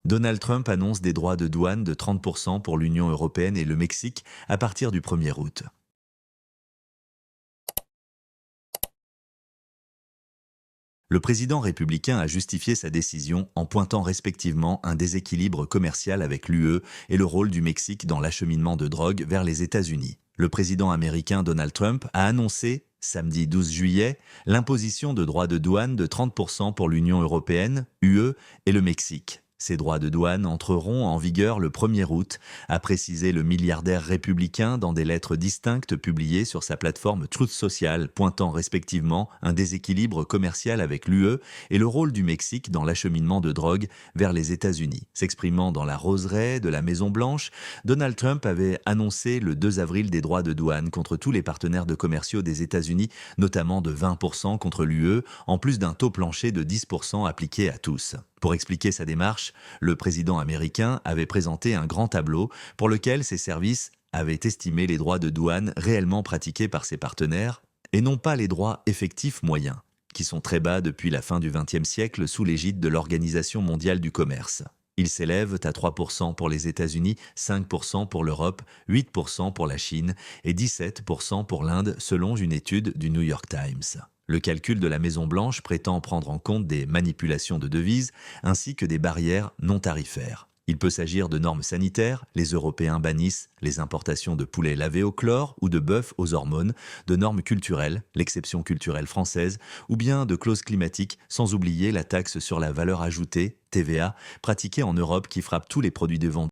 Donald Trump annonce des droits de douane de 30% pour l'Union européenne et le Mexique à partir du 1er août. Le président républicain a justifié sa décision en pointant respectivement un déséquilibre commercial avec l'UE et le rôle du Mexique dans l'acheminement de drogue vers les États-Unis. Le président américain Donald Trump a annoncé, samedi 12 juillet, l'imposition de droits de douane de 30% pour l'Union européenne, UE et le Mexique. Ces droits de douane entreront en vigueur le 1er août, a précisé le milliardaire républicain dans des lettres distinctes publiées sur sa plateforme Truth Social, pointant respectivement un déséquilibre commercial avec l'UE et le rôle du Mexique dans l'acheminement de drogue vers les États-Unis. S'exprimant dans la roseraie de la Maison-Blanche, Donald Trump avait annoncé le 2 avril des droits de douane contre tous les partenaires de commerciaux des États-Unis, notamment de 20% contre l'UE, en plus d'un taux plancher de 10% appliqué à tous. Pour expliquer sa démarche, le président américain avait présenté un grand tableau pour lequel ses services avaient estimé les droits de douane réellement pratiqués par ses partenaires et non pas les droits effectifs moyens, qui sont très bas depuis la fin du XXe siècle sous l'égide de l'Organisation mondiale du commerce. Ils s'élèvent à 3% pour les États-Unis, 5% pour l'Europe, 8% pour la Chine et 17% pour l'Inde selon une étude du New York Times. Le calcul de la Maison-Blanche prétend prendre en compte des manipulations de devises ainsi que des barrières non tarifaires. Il peut s'agir de normes sanitaires, les Européens bannissent les importations de poulet lavé au chlore ou de bœuf aux hormones, de normes culturelles, l'exception culturelle française, ou bien de clauses climatiques, sans oublier la taxe sur la valeur ajoutée, TVA, pratiquée en Europe qui frappe tous les produits de vente